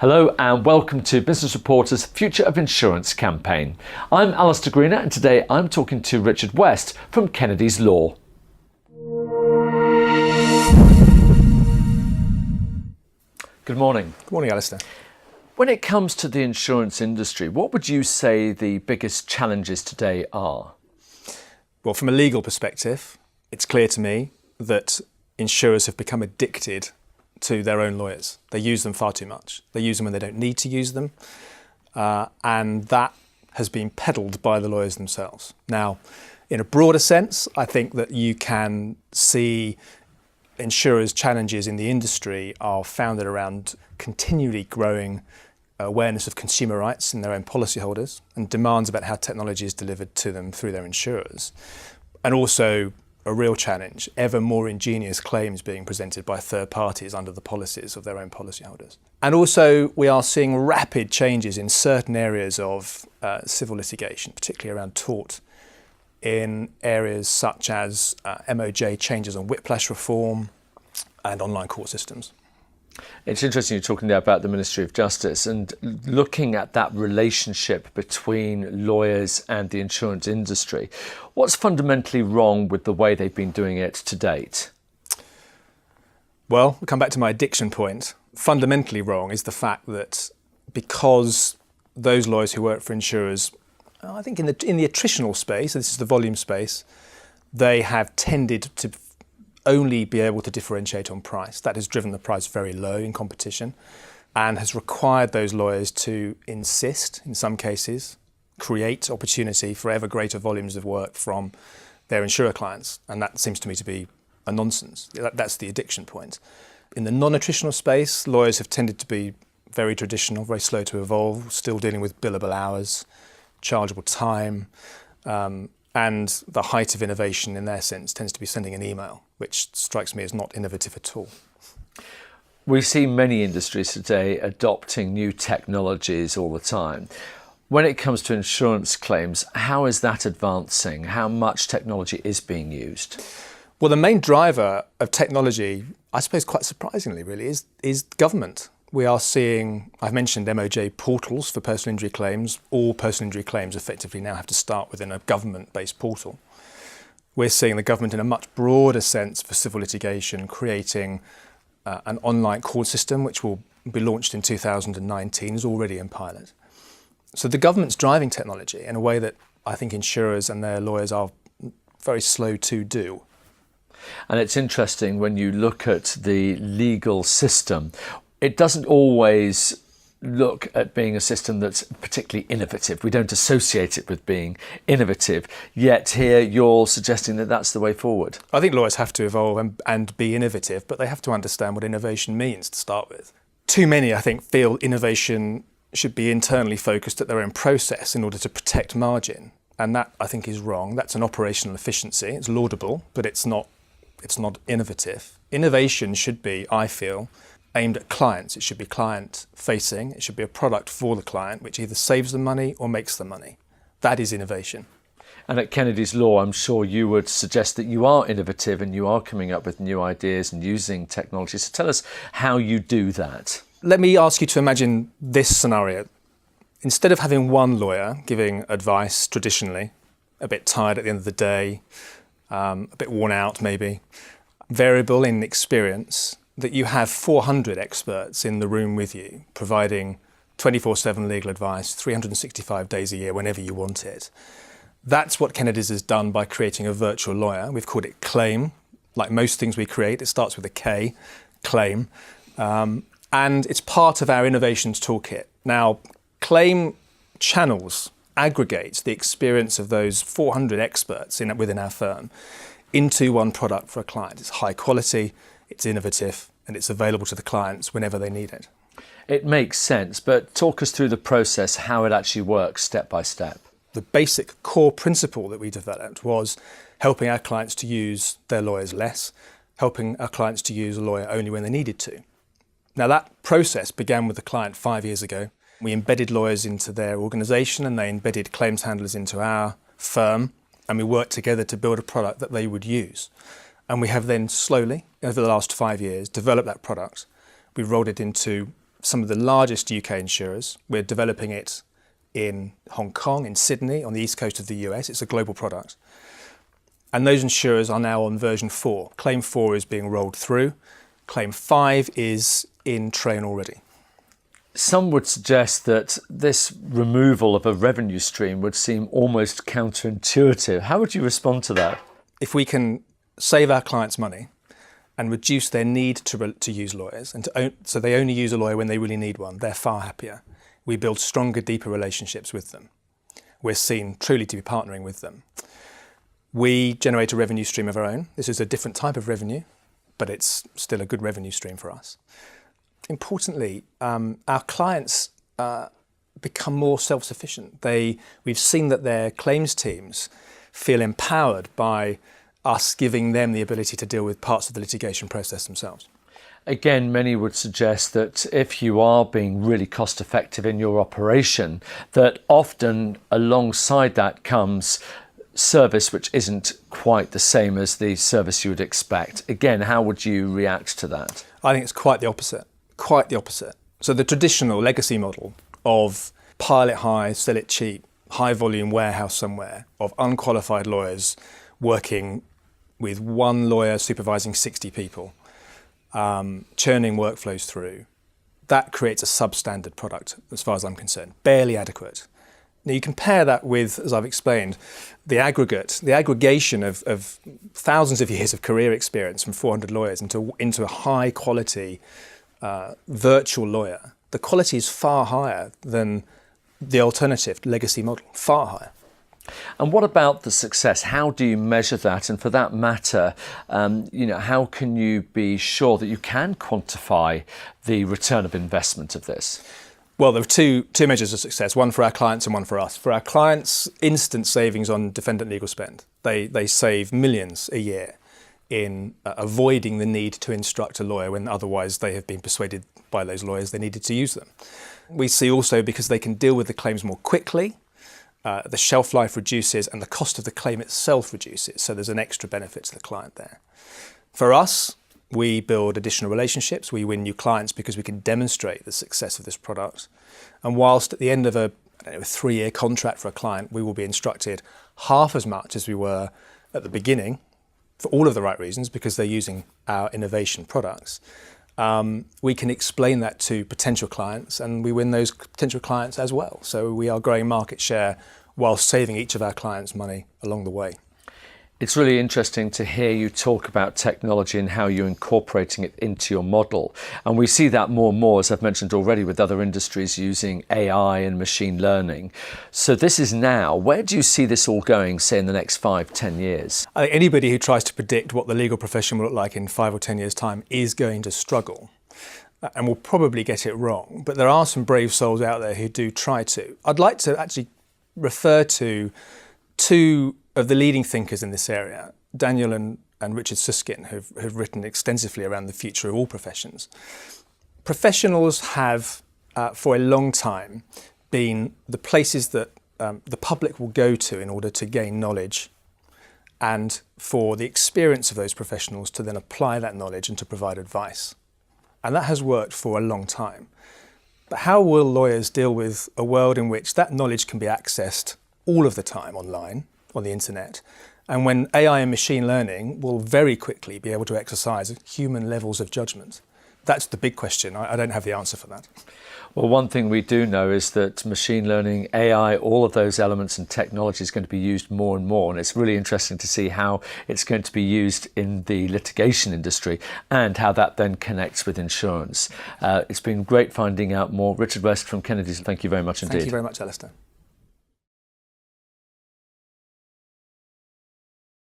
Hello and welcome to Business Reporter's Future of Insurance campaign. I'm Alistair Greener and today I'm talking to Richard West from Kennedy's Law. Good morning. Good morning, Alistair. When it comes to the insurance industry, what would you say the biggest challenges today are? Well, from a legal perspective, it's clear to me that insurers have become addicted to their own lawyers. They use them far too much. They use them when they don't need to use them. And that has been peddled by the lawyers themselves. Now, in a broader sense, I think that you can see insurers' challenges in the industry are founded around continually growing awareness of consumer rights in their own policyholders and demands about how technology is delivered to them through their insurers. And also a real challenge, ever more ingenious claims being presented by third parties under the policies of their own policyholders. And also we are seeing rapid changes in certain areas of civil litigation, particularly around tort, in areas such as MOJ changes on whiplash reform and online court systems. It's interesting you're talking there about the Ministry of Justice and looking at that relationship between lawyers and the insurance industry. What's fundamentally wrong with the way they've been doing it to date? Well, we'll come back to my addiction point. Fundamentally wrong is the fact that because those lawyers who work for insurers, I think in the attritional space, this is the volume space, they have tended to only be able to differentiate on price. That has driven the price very low in competition and has required those lawyers to insist, in some cases, create opportunity for ever greater volumes of work from their insurer clients. And that seems to me to be a nonsense. That's the addiction point. In the non-attritional space, lawyers have tended to be very traditional, very slow to evolve, still dealing with billable hours, chargeable time, and the height of innovation in their sense tends to be sending an email, which strikes me as not innovative at all. We see many industries today adopting new technologies all the time. When it comes to insurance claims, how is that advancing? How much technology is being used? Well, the main driver of technology, I suppose quite surprisingly really, is government. We are seeing, I've mentioned MOJ portals for personal injury claims. All personal injury claims effectively now have to start within a government-based portal. We're seeing the government in a much broader sense for civil litigation creating an online court system which will be launched in 2019, is already in pilot. So the government's driving technology in a way that I think insurers and their lawyers are very slow to do. And it's interesting when you look at the legal system, it doesn't always look at being a system that's particularly innovative. We don't associate it with being innovative, yet here you're suggesting that that's the way forward. I think lawyers have to evolve and be innovative, but they have to understand what innovation means to start with. Too many, I think, feel innovation should be internally focused at their own process in order to protect margin. And that, I think, is wrong. That's an operational efficiency. It's laudable, but it's not innovative. Innovation should be, I feel, aimed at clients. It should be client-facing. It should be a product for the client, which either saves them money or makes them money. That is innovation. And at Kennedy's Law, I'm sure you would suggest that you are innovative and you are coming up with new ideas and using technology. So tell us how you do that. Let me ask you to imagine this scenario. Instead of having one lawyer giving advice traditionally, a bit tired at the end of the day, a bit worn out maybe, variable in experience, that you have 400 experts in the room with you, providing 24/7 legal advice, 365 days a year, whenever you want it. That's what Kennedy's has done by creating a virtual lawyer. We've called it KLAiM. Like most things we create, it starts with a K, KLAiM. And it's part of our innovations toolkit. Now, KLAiM channels, aggregates the experience of those 400 experts within our firm into one product for a client. It's high quality, it's innovative, and it's available to the clients whenever they need it. It makes sense, but talk us through the process, how it actually works step by step. The basic core principle that we developed was helping our clients to use their lawyers less, helping our clients to use a lawyer only when they needed to. Now that process began with the client 5 years ago. We embedded lawyers into their organisation and they embedded claims handlers into our firm, and we worked together to build a product that they would use. And we have then slowly, over the last 5 years, developed that product. We rolled it into some of the largest UK insurers. We're developing it in Hong Kong, in Sydney, on the east coast of the US. It's a global product. And those insurers are now on version 4. KLAiM 4 is being rolled through. KLAiM 5 is in train already. Some would suggest that this removal of a revenue stream would seem almost counterintuitive. How would you respond to that? If we can save our clients money and reduce their need to use lawyers, so they only use a lawyer when they really need one, they're far happier. We build stronger, deeper relationships with them. We're seen truly to be partnering with them. We generate a revenue stream of our own. This is a different type of revenue, but it's still a good revenue stream for us. Importantly, our clients become more self-sufficient. We've seen that their claims teams feel empowered by us giving them the ability to deal with parts of the litigation process themselves. Again, many would suggest that if you are being really cost effective in your operation, that often alongside that comes service which isn't quite the same as the service you would expect. Again, how would you react to that? I think it's quite the opposite. Quite the opposite. So the traditional legacy model of pile it high, sell it cheap, high volume warehouse somewhere of unqualified lawyers working with one lawyer supervising 60 people, churning workflows through, that creates a substandard product as far as I'm concerned, barely adequate. Now you compare that with, as I've explained, the aggregation of thousands of years of career experience from 400 lawyers into a high quality virtual lawyer. The quality is far higher than the alternative legacy model, far higher. And what about the success? How do you measure that? And for that matter, how can you be sure that you can quantify the return of investment of this? Well, there are two measures of success, one for our clients and one for us. For our clients, instant savings on defendant legal spend. They save millions a year in avoiding the need to instruct a lawyer when otherwise they have been persuaded by those lawyers they needed to use them. We see also because they can deal with the claims more quickly, the shelf life reduces and the cost of the claim itself reduces, so there's an extra benefit to the client there. For us, we build additional relationships, we win new clients because we can demonstrate the success of this product. And whilst at the end of a 3-year contract for a client, we will be instructed half as much as we were at the beginning, for all of the right reasons, because they're using our innovation products, we can explain that to potential clients and we win those potential clients as well. So we are growing market share while saving each of our clients money along the way. It's really interesting to hear you talk about technology and how you're incorporating it into your model. And we see that more and more, as I've mentioned already, with other industries using AI and machine learning. So this is now. Where do you see this all going, say, in the next 5-10 years? I think anybody who tries to predict what the legal profession will look like in 5 or 10 years' time is going to struggle and will probably get it wrong. But there are some brave souls out there who do try to. I'd like to actually refer to two of the leading thinkers in this area, Daniel and Richard Susskind, who've written extensively around the future of all professions. Professionals have, for a long time, been the places that the public will go to in order to gain knowledge and for the experience of those professionals to then apply that knowledge and to provide advice. And that has worked for a long time. But how will lawyers deal with a world in which that knowledge can be accessed all of the time online, on the internet, and when AI and machine learning will very quickly be able to exercise human levels of judgment? That's the big question. I don't have the answer for that. Well, one thing we do know is that machine learning, AI, all of those elements and technology is going to be used more and more. And it's really interesting to see how it's going to be used in the litigation industry and how that then connects with insurance. It's been great finding out more. Richard West from Kennedy's, thank you very much indeed. Thank you very much, Alistair.